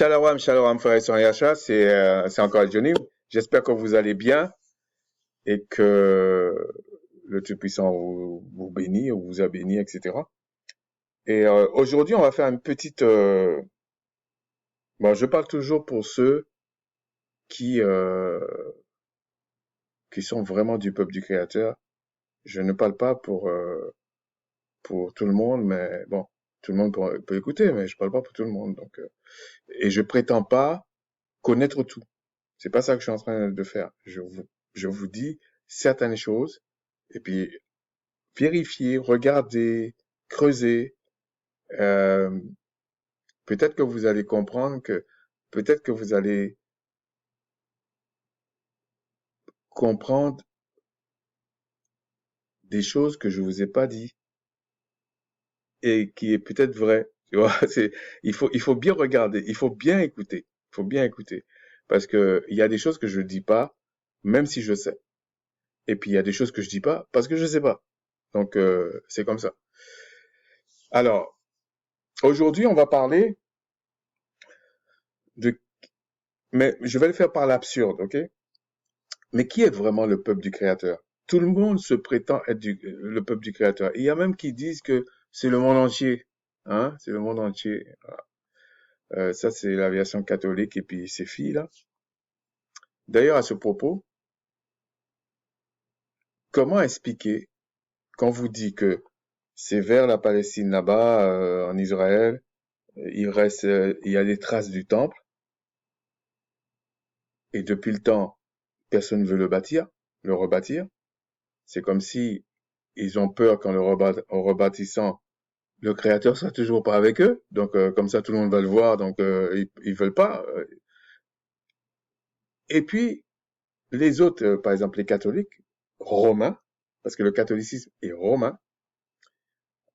Shalom, frère et sœurs Yacha, c'est encore Johnny. J'espère que vous allez bien et que le Tout-Puissant vous bénit, ou vous a béni, etc. Et aujourd'hui, on va faire une petite... bon, je parle toujours pour ceux qui, euh, qui sont vraiment du peuple du Créateur. Je ne parle pas pour tout le monde, mais bon, tout le monde peut écouter, mais je parle pas pour tout le monde. Donc, et je prétends pas connaître tout. C'est pas ça que je suis en train de faire. Je vous dis certaines choses et puis vérifiez, regardez, creusez. Euh, peut-être que vous allez comprendre que, peut-être que vous allez comprendre des choses que je vous ai pas dit et qui est peut-être vrai. Tu vois, il faut bien regarder, il faut bien écouter, il faut bien écouter. Parce que il y a des choses que je dis pas, même si je sais. Et puis il y a des choses que je dis pas parce que je sais pas. Donc, c'est comme ça. Alors, aujourd'hui, on va parler de, mais je vais le faire par l'absurde, ok? Mais qui est vraiment le peuple du Créateur? Tout le monde se prétend être le peuple du Créateur. Il y a même qui disent que c'est le monde entier, hein? C'est le monde entier. Ça, c'est la version catholique et puis ses filles, là. D'ailleurs, à ce propos, comment expliquer quand vous dit que c'est vers la Palestine là-bas, en Israël, il y a des traces du temple, et depuis le temps, personne ne veut le rebâtir. C'est comme si ils ont peur qu'en en rebâtissant, le créateur sera toujours pas avec eux. Donc, comme ça, tout le monde va le voir. Donc, ils veulent pas. Et puis, les autres, par exemple, les catholiques romains, parce que le catholicisme est romain,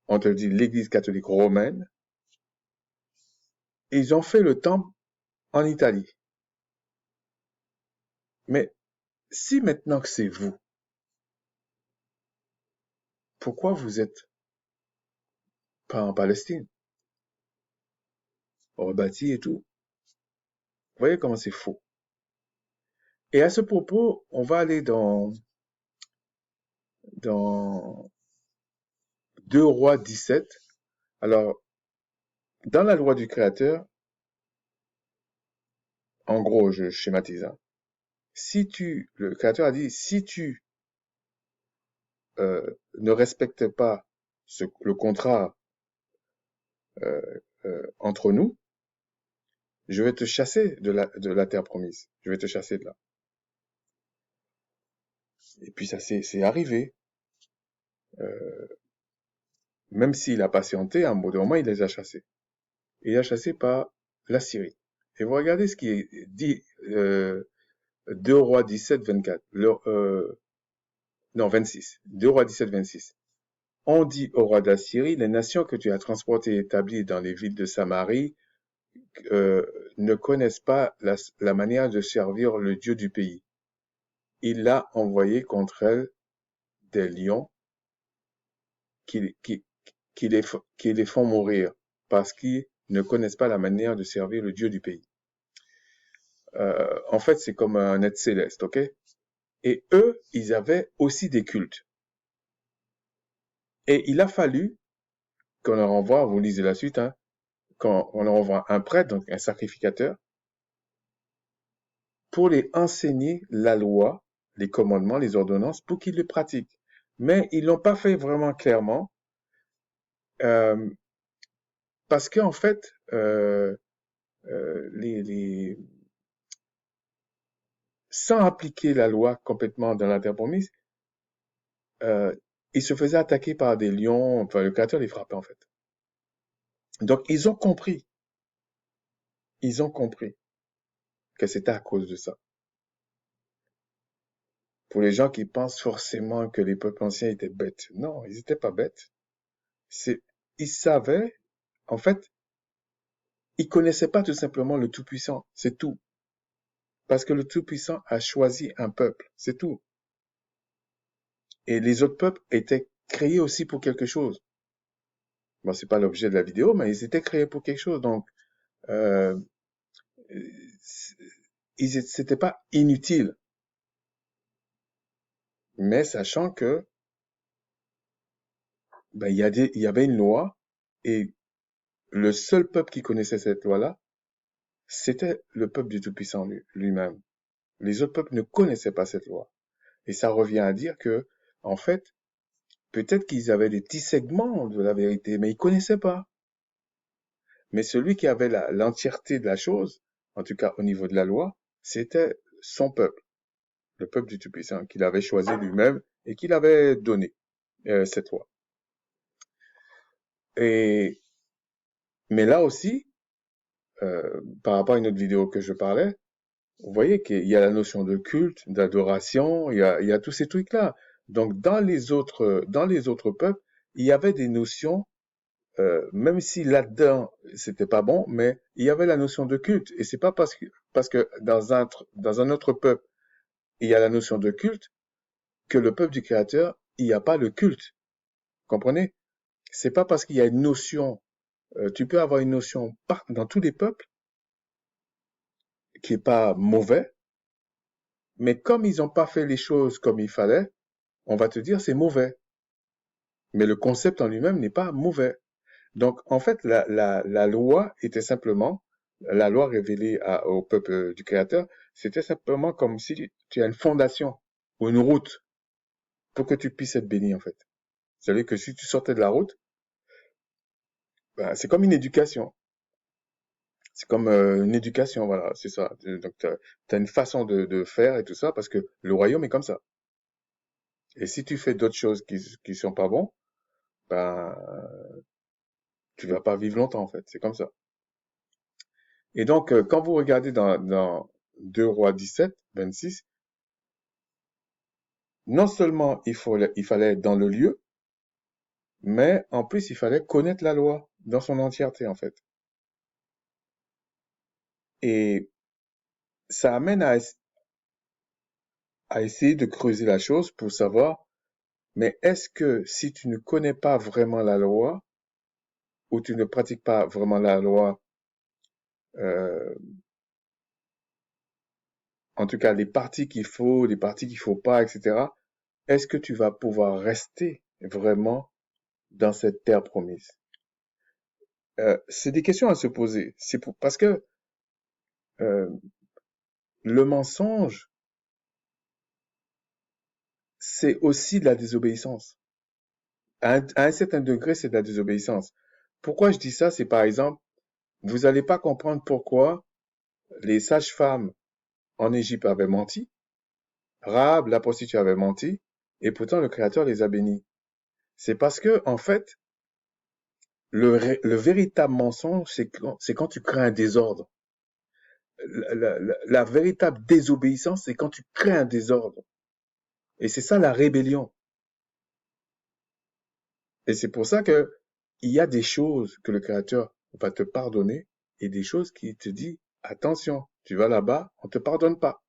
on te dit l'église catholique romaine, ils ont fait le temple en Italie. Mais si maintenant que c'est vous, pourquoi vous êtes pas en Palestine, rebâti et tout? Vous voyez comment c'est faux. Et à ce propos, on va aller dans 2 Rois 17. Alors, dans la loi du Créateur, en gros, je schématise, hein, le Créateur a dit, si tu ne respectes pas le contrat euh, entre nous, je vais te chasser de la terre promise. Je vais te chasser de là. Et puis ça c'est arrivé. Euh, Même s'il a patienté, à un bout de moment, il les a chassés. Il a chassé par la Syrie. Et vous regardez ce qui est dit, 2 Rois 17, 24. Non, 26. 2 Rois 17, 26. On dit au roi d'Assyrie, les nations que tu as transportées et établies dans les villes de Samarie euh, ne connaissent pas la manière de servir le Dieu du pays. Il a envoyé contre elles des lions qui, qui, qui les font mourir parce qu'ils ne connaissent pas la manière de servir le Dieu du pays. En fait, c'est comme un être céleste, ok? Et eux, ils avaient aussi des cultes. Et il a fallu qu'on leur envoie, vous lisez la suite, hein, qu'on leur envoie un prêtre, donc un sacrificateur, pour les enseigner la loi, les commandements, les ordonnances, pour qu'ils les pratiquent. Mais ils l'ont pas fait vraiment clairement, euh, parce qu'en fait, sans appliquer la loi complètement dans la terre promise, euh, ils se faisaient attaquer par des lions, enfin le Créateur les frappait en fait. Donc ils ont compris que c'était à cause de ça. Pour les gens qui pensent forcément que les peuples anciens étaient bêtes, non, ils n'étaient pas bêtes. C'est, ils savaient, en fait, ils connaissaient pas tout simplement le Tout-Puissant, c'est tout. Parce que le Tout-Puissant a choisi un peuple, c'est tout. Et les autres peuples étaient créés aussi pour quelque chose. Bon, c'est pas l'objet de la vidéo, mais ils étaient créés pour quelque chose. Donc, euh, c'était pas inutile, mais sachant que ben, il y avait une loi et le seul peuple qui connaissait cette loi-là, c'était le peuple du Tout-Puissant lui-même. Les autres peuples ne connaissaient pas cette loi. Et ça revient à dire que, en fait, peut-être qu'ils avaient des petits segments de la vérité, mais ils connaissaient pas. Mais celui qui avait l'entièreté de la chose, en tout cas au niveau de la loi, c'était son peuple, le peuple du Tout-Puissant, qu'il avait choisi lui-même et qu'il avait donné cette loi. Et mais là aussi, par rapport à une autre vidéo que je parlais, vous voyez qu'il y a la notion de culte, d'adoration, il y a tous ces trucs-là. Donc dans les autres peuples, il y avait des notions, même si là-dedans c'était pas bon, mais il y avait la notion de culte. Et c'est pas parce que dans un autre peuple il y a la notion de culte que le peuple du Créateur il n'y a pas le culte. Comprenez? C'est pas parce qu'il y a une notion, tu peux avoir une notion dans tous les peuples qui est pas mauvais, mais comme ils n'ont pas fait les choses comme il fallait, on va te dire c'est mauvais. Mais le concept en lui-même n'est pas mauvais. Donc, en fait, la loi était simplement, la loi révélée au peuple du Créateur, c'était simplement comme si tu as une fondation ou une route pour que tu puisses être béni, en fait. C'est-à-dire que si tu sortais de la route, ben, c'est comme une éducation. C'est comme une éducation, voilà, c'est ça. Donc, tu as une façon de faire et tout ça, parce que le royaume est comme ça. Et si tu fais d'autres choses qui sont pas bons, ben, tu vas pas vivre longtemps, en fait. C'est comme ça. Et donc, quand vous regardez dans 2 Rois 17, 26, non seulement il fallait être dans le lieu, mais en plus, il fallait connaître la loi dans son entièreté, en fait. Et ça amène à essayer de creuser la chose pour savoir, mais est-ce que si tu ne connais pas vraiment la loi, ou tu ne pratiques pas vraiment la loi, euh, en tout cas les parties qu'il faut, les parties qu'il faut pas, etc., est-ce que tu vas pouvoir rester vraiment dans cette terre promise? C'est des questions à se poser. Parce que euh, le mensonge, c'est aussi de la désobéissance. À un certain degré, c'est de la désobéissance. Pourquoi je dis ça? C'est par exemple, vous n'allez pas comprendre pourquoi les sages-femmes en Égypte avaient menti, Rahab, la prostituée, avait menti, et pourtant le Créateur les a bénis. C'est parce que, en fait, le véritable mensonge, c'est quand tu crées un désordre. La véritable désobéissance, c'est quand tu crées un désordre. Et c'est ça la rébellion. Et c'est pour ça que il y a des choses que le Créateur va te pardonner et des choses qui te dit, attention, tu vas là-bas, on te pardonne pas.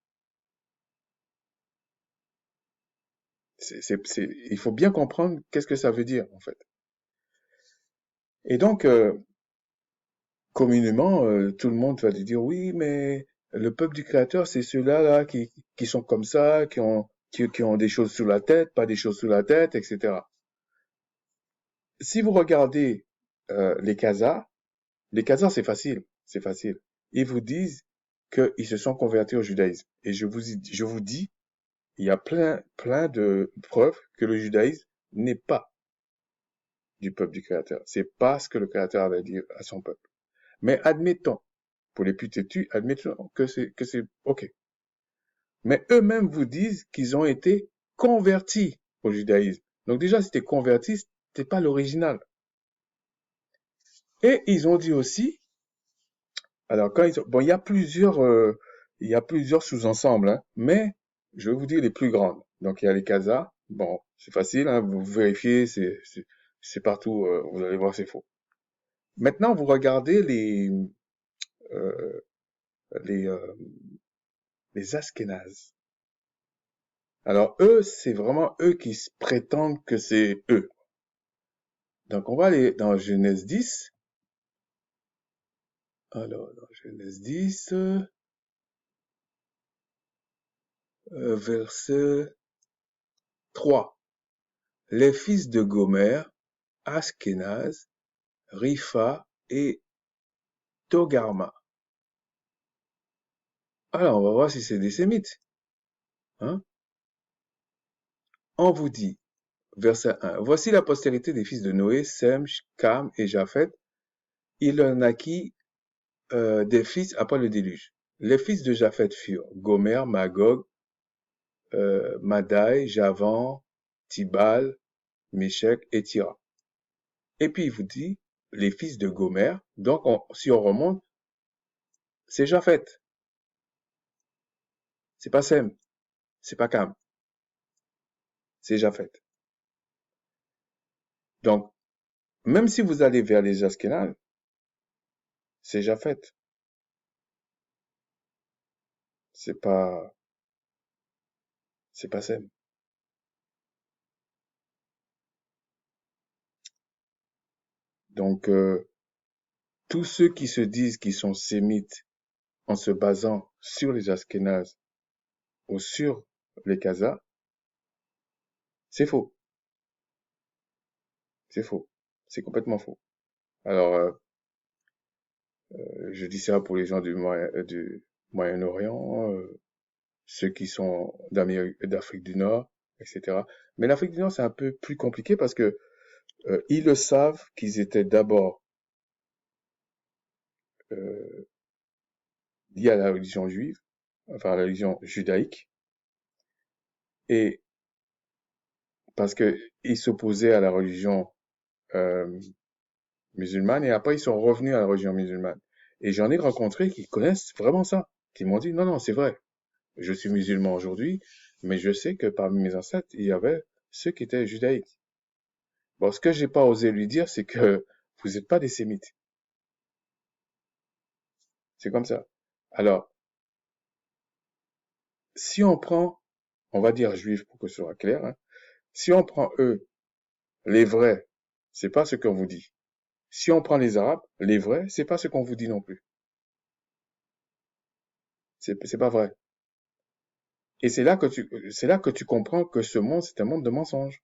Il faut bien comprendre qu'est-ce que ça veut dire, en fait. Et donc, communément, tout le monde va te dire, oui, mais le peuple du Créateur, c'est ceux-là là, qui sont comme ça, qui ont des choses sous la tête, pas des choses sous la tête, etc. Si vous regardez les Khazars, c'est facile, c'est facile. Ils vous disent qu'ils se sont convertis au judaïsme. Et je vous dis, il y a plein de preuves que le judaïsme n'est pas du peuple du Créateur. C'est pas ce que le Créateur avait dit à son peuple. Mais admettons, pour les plus têtus, admettons que c'est OK. Mais eux-mêmes vous disent qu'ils ont été convertis au judaïsme. Donc déjà, si t'es converti, t'es pas l'original. Et ils ont dit aussi, alors bon, il y a plusieurs sous-ensembles, hein, mais je vais vous dire les plus grandes. Donc il y a les Khazars. Bon, c'est facile, hein, vous vérifiez, c'est partout, vous allez voir, c'est faux. Maintenant, vous regardez euh, les, euh, les Ashkénazes. Alors eux, c'est vraiment eux qui se prétendent que c'est eux. Donc on va aller dans Genèse 10. Alors, dans Genèse 10. verset 3. Les fils de Gomer, Ashkenaz, Ripha et Togarma. Alors, on va voir si c'est des Sémites. Hein? On vous dit, verset 1. Voici la postérité des fils de Noé, Sem, Cam et Japhet. Il en naquit des fils après le déluge. Les fils de Japhet furent Gomer, Magog, Madai, Javan, Tibal, Méchec et Tira. Et puis il vous dit les fils de Gomer. Donc si on remonte, c'est Japhet. C'est pas Sem, c'est pas Cam, c'est Japhet. Donc même si vous allez vers les Ashkénazes, c'est Japhet. C'est pas Sem. Donc tous ceux qui se disent qu'ils sont sémites en se basant sur les Ashkénazes ou sur les Khazars, c'est faux. C'est faux. C'est complètement faux. Alors, je dis ça pour les gens du Moyen-Orient, ceux qui sont d'Afrique du Nord, etc. Mais l'Afrique du Nord, c'est un peu plus compliqué parce que ils le savent qu'ils étaient d'abord euh, liés à la religion juive, enfin à la religion judaïque, et parce que ils s'opposaient à la religion euh, musulmane, et après ils sont revenus à la religion musulmane. Et j'en ai rencontré qui connaissent vraiment ça, qui m'ont dit non, non, c'est vrai. Je suis musulman aujourd'hui, mais je sais que parmi mes ancêtres, il y avait ceux qui étaient judaïques. Bon, ce que j'ai pas osé lui dire, c'est que vous n'êtes pas des sémites. C'est comme ça. Alors, si on prend, on va dire juifs pour que ce soit clair, hein, si on prend eux, les vrais, c'est pas ce qu'on vous dit. Si on prend les arabes, les vrais, c'est pas ce qu'on vous dit non plus. C'est pas vrai. Et c'est là que tu comprends que ce monde, c'est un monde de mensonges.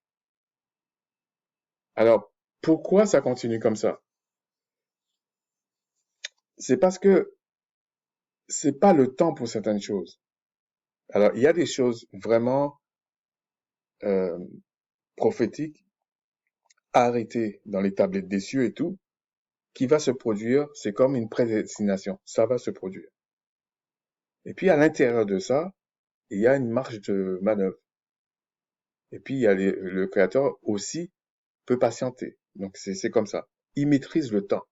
Alors, pourquoi ça continue comme ça? C'est parce que c'est pas le temps pour certaines choses. Alors, il y a des choses vraiment euh, prophétiques arrêtées dans les tablettes des cieux et tout, qui va se produire, c'est comme une prédestination, ça va se produire. Et puis à l'intérieur de ça, il y a une marge de manœuvre. Et puis il y a le créateur aussi peut patienter. Donc c'est comme ça. Il maîtrise le temps.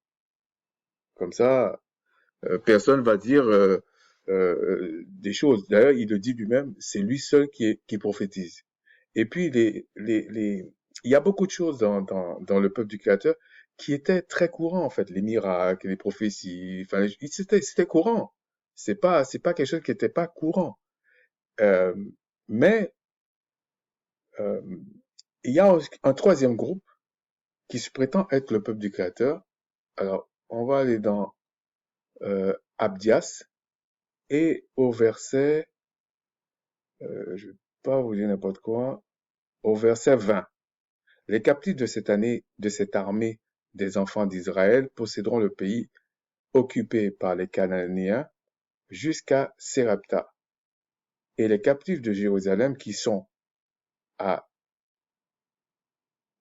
Comme ça, personne va dire des choses. D'ailleurs, il le dit lui-même, c'est lui seul qui prophétise. Et puis, il y a beaucoup de choses dans le peuple du Créateur qui étaient très courants, en fait. Les miracles, les prophéties, enfin, c'était courant. C'est pas quelque chose qui n'était pas courant. Euh, mais euh, il y a un troisième groupe qui se prétend être le peuple du Créateur. Alors, on va aller dans Abdias et au verset, je vais pas vous dire n'importe quoi, au verset 20. Les captifs de cette année, de cette armée des enfants d'Israël posséderont le pays occupé par les Cananéens jusqu'à Sérapta. Et les captifs de Jérusalem qui sont à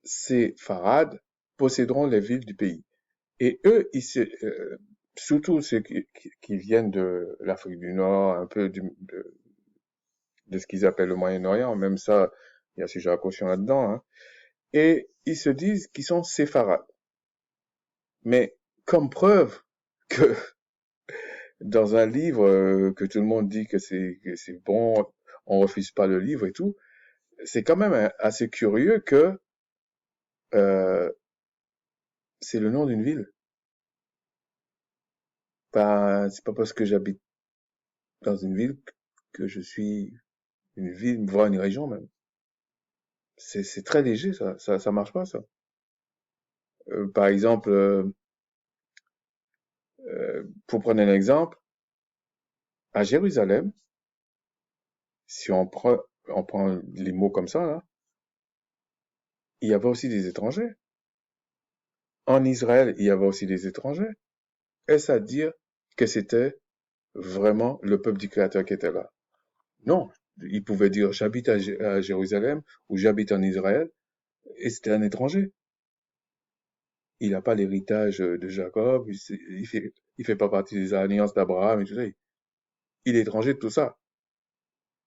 Sépharad posséderont les villes du pays. Et eux, surtout ceux qui viennent de l'Afrique du Nord, un peu de ce qu'ils appellent le Moyen-Orient, même ça, il y a sujet à caution là-dedans, hein, et ils se disent qu'ils sont séfarades. Mais comme preuve que dans un livre que tout le monde dit que c'est bon, on refuse pas le livre et tout, c'est quand même assez curieux que euh, c'est le nom d'une ville. C'est pas parce que j'habite dans une ville que je suis une ville, voire une région même. C'est très léger, ça marche pas, ça. Par exemple, pour prendre un exemple, à Jérusalem, si on prend les mots comme ça, là, il y avait aussi des étrangers. En Israël, il y avait aussi des étrangers. Est-ce à dire que c'était vraiment le peuple du Créateur qui était là? Non. Il pouvait dire j'habite à Jérusalem ou j'habite en Israël et c'était un étranger. Il n'a pas l'héritage de Jacob, il fait pas partie des alliances d'Abraham et tout ça. Il est étranger de tout ça.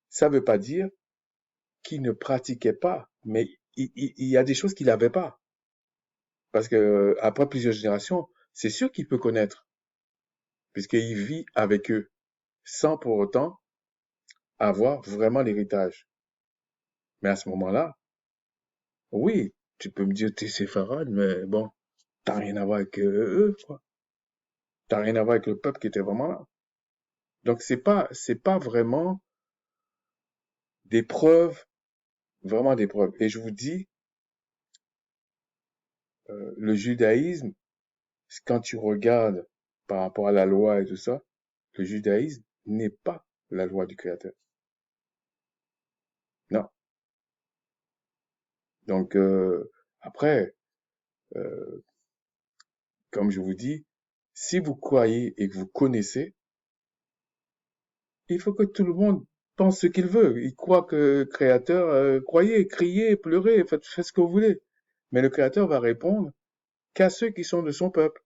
Ça veut pas dire qu'il ne pratiquait pas, mais il y a des choses qu'il n'avait pas. Parce que après plusieurs générations, c'est sûr qu'il peut connaître, puisqu'il vit avec eux, sans pour autant avoir vraiment l'héritage. Mais à ce moment-là, oui, tu peux me dire t'es séfarade, mais bon, t'as rien à voir avec eux, quoi. T'as rien à voir avec le peuple qui était vraiment là. Donc c'est pas vraiment des preuves, vraiment des preuves. Et je vous dis, le judaïsme, quand tu regardes par rapport à la loi et tout ça, le judaïsme n'est pas la loi du Créateur. Non. Donc après, euh, comme je vous dis, si vous croyez et que vous connaissez, il faut que tout le monde pense ce qu'il veut. Il croit que le Créateur, croyez, criez, pleurez, faites ce que vous voulez. Mais le Créateur va répondre qu'à ceux qui sont de son peuple.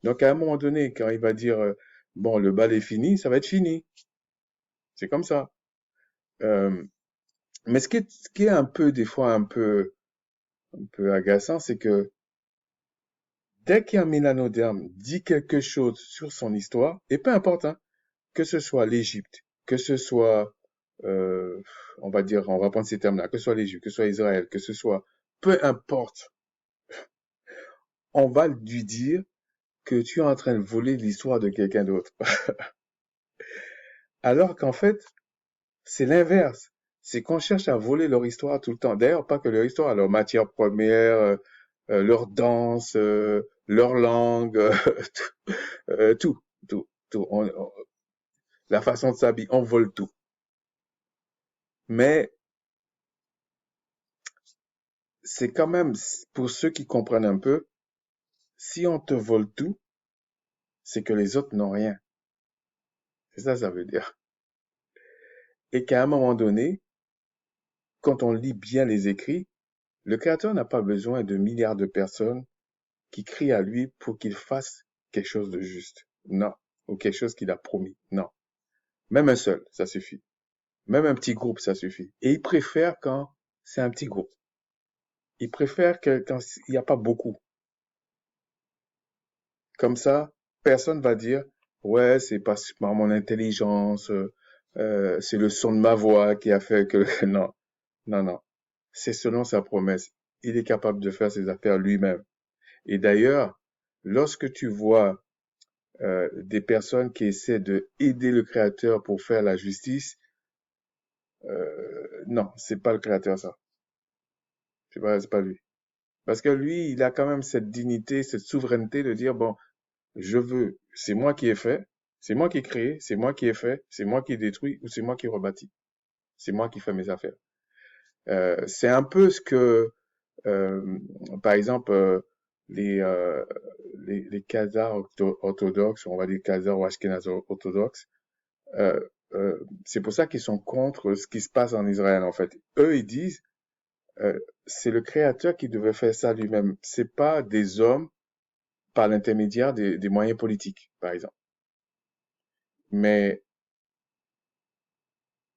Donc à un moment donné, quand il va dire, bon, le bal est fini, ça va être fini. C'est comme ça. Euh, mais ce qui est un peu, des fois, un peu agaçant, c'est que dès qu'un mélanoderme dit quelque chose sur son histoire, et peu importe, hein, que ce soit l'Égypte, que ce soit, euh, on va dire, on va prendre ces termes-là, que ce soit l'Égypte, que ce soit Israël, que ce soit, peu importe, on va lui dire que tu es en train de voler l'histoire de quelqu'un d'autre. Alors qu'en fait, c'est l'inverse. C'est qu'on cherche à voler leur histoire tout le temps. D'ailleurs, pas que leur histoire, leur matière première, leur danse, leur langue, tout, tout. La façon de s'habiller, on vole tout. Mais c'est quand même, pour ceux qui comprennent un peu, si on te vole tout, c'est que les autres n'ont rien. C'est ça, ça veut dire. Et qu'à un moment donné, quand on lit bien les écrits, le Créateur n'a pas besoin de milliards de personnes qui crient à lui pour qu'il fasse quelque chose de juste. Non. Ou quelque chose qu'il a promis. Non. Même un seul, ça suffit. Même un petit groupe, ça suffit. Et il préfère quand c'est un petit groupe. Il préfère que quand il n'y a pas beaucoup. Comme ça, personne va dire, ouais, c'est pas par mon intelligence, c'est le son de ma voix qui a fait que, non, non, non. C'est selon sa promesse. Il est capable de faire ses affaires lui-même. Et d'ailleurs, lorsque tu vois des personnes qui essaient de aider le Créateur pour faire la justice, non, c'est pas le Créateur ça. C'est pas lui. Parce que lui, il a quand même cette dignité, cette souveraineté de dire bon, je veux, c'est moi qui ai fait, c'est moi qui ai créé, c'est moi qui ai fait, c'est moi qui ai détruit ou c'est moi qui ai rebâti. C'est moi qui fais mes affaires. C'est un peu ce que, euh, par exemple, les, euh, les Khazars orthodoxes, on va dire Khazars ou Ashkénazes orthodoxes, euh, c'est pour ça qu'ils sont contre ce qui se passe en Israël, en fait. Eux, ils disent, euh, c'est le Créateur qui devait faire ça lui-même. C'est pas des hommes par l'intermédiaire des moyens politiques, par exemple. Mais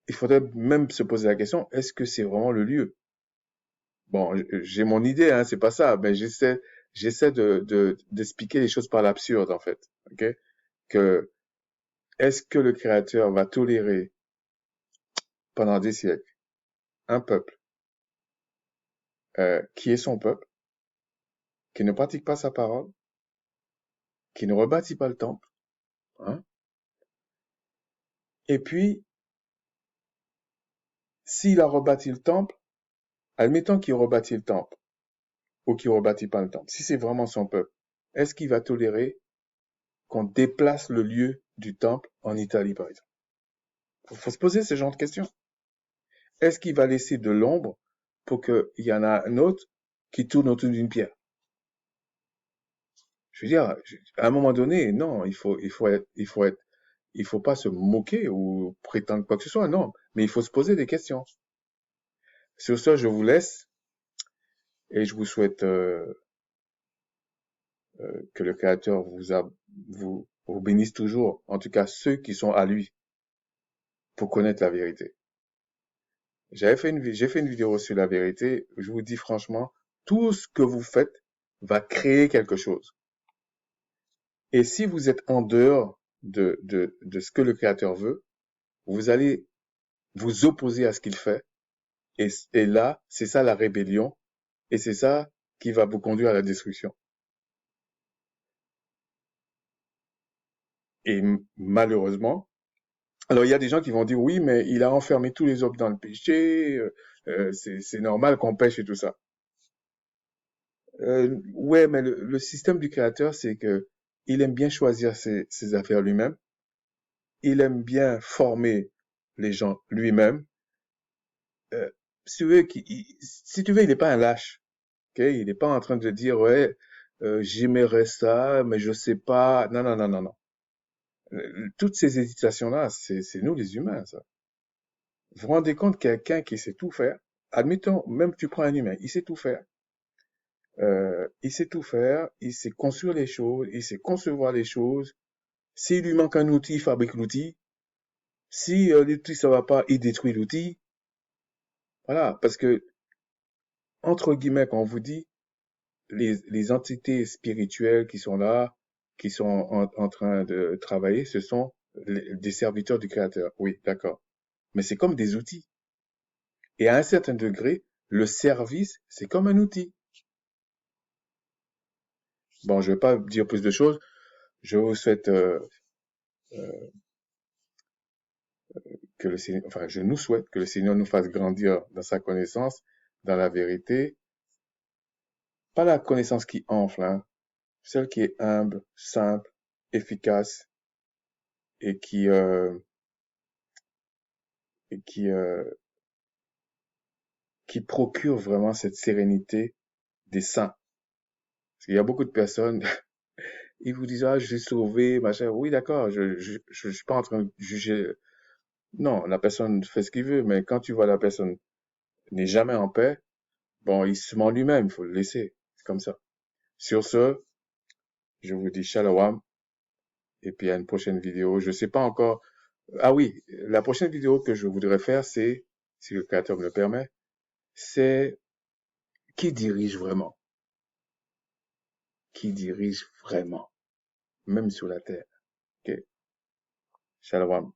il faudrait même se poser la question, est-ce que c'est vraiment le lieu? Bon, j'ai mon idée, hein, c'est pas ça, mais j'essaie d'expliquer les choses par l'absurde, en fait. Ok? Que, est-ce que le Créateur va tolérer pendant des siècles un peuple qui est son peuple, qui ne pratique pas sa parole, qui ne rebâtit pas le temple, hein? Et puis, s'il a rebâti le temple, admettons qu'il rebâtit le temple, ou qu'il rebâtit pas le temple, si c'est vraiment son peuple, est-ce qu'il va tolérer qu'on déplace le lieu du temple en Italie, par exemple? Faut se poser ce genre de questions. est-ce qu'il va laisser de l'ombre pour qu'il y en a un autre qui tourne autour d'une pierre? Je veux dire, à un moment donné, non, il faut pas se moquer ou prétendre quoi que ce soit, non, mais il faut se poser des questions. Sur ce, je vous laisse et je vous souhaite que le Créateur vous bénisse toujours, en tout cas ceux qui sont à lui pour connaître la vérité. J'ai fait une vidéo sur la vérité. Je vous dis franchement, tout ce que vous faites va créer quelque chose. Et si vous êtes en dehors de ce que le Créateur veut, vous allez vous opposer à ce qu'il fait. Et là, c'est ça la rébellion. Et c'est ça qui va vous conduire à la destruction. Et malheureusement, alors il y a des gens qui vont dire oui, mais il a enfermé tous les hommes dans le péché, c'est normal qu'on pêche et tout ça. Ouais, mais le système du créateur, c'est que il aime bien choisir ses affaires lui-même. Il aime bien former les gens lui-même. Euh, si tu veux, il n'est pas un lâche. Ok, il n'est pas en train de dire ouais, j'aimerais ça, mais je sais pas. Non, non, non, non, non. Toutes ces hésitations-là, c'est nous les humains, ça. Vous vous rendez compte quelqu'un qui sait tout faire? Admettons, même tu prends un humain, il sait tout faire. Il sait tout faire, il sait construire les choses, il sait concevoir les choses. S'il lui manque un outil, il fabrique l'outil. Si l'outil ça va pas, il détruit l'outil. Voilà, parce que entre guillemets, quand on vous dit les entités spirituelles qui sont là, qui sont en train de travailler, ce sont des serviteurs du Créateur. Oui, d'accord. Mais c'est comme des outils. Et à un certain degré, le service, c'est comme un outil. Bon, je vais pas dire plus de choses. Je vous souhaite que le Seigneur, enfin, je nous souhaite que le Seigneur nous fasse grandir dans sa connaissance, dans la vérité. Pas la connaissance qui enfle, hein, celle qui est humble, simple, efficace et et qui procure vraiment cette sérénité des saints. Parce qu'il y a beaucoup de personnes, ils vous disent, ah, je suis sauvé, machin. Oui, d'accord, je suis pas en train de juger. Non, la personne fait ce qu'il veut, mais quand tu vois la personne n'est jamais en paix, bon, il se ment lui-même, il faut le laisser. C'est comme ça. Sur ce, je vous dis shalom et puis à une prochaine vidéo. Je sais pas encore. Ah oui, la prochaine vidéo que je voudrais faire, c'est, si le créateur me le permet, c'est qui dirige vraiment? Qui dirige vraiment? Même sur la terre. Ok? Shalom.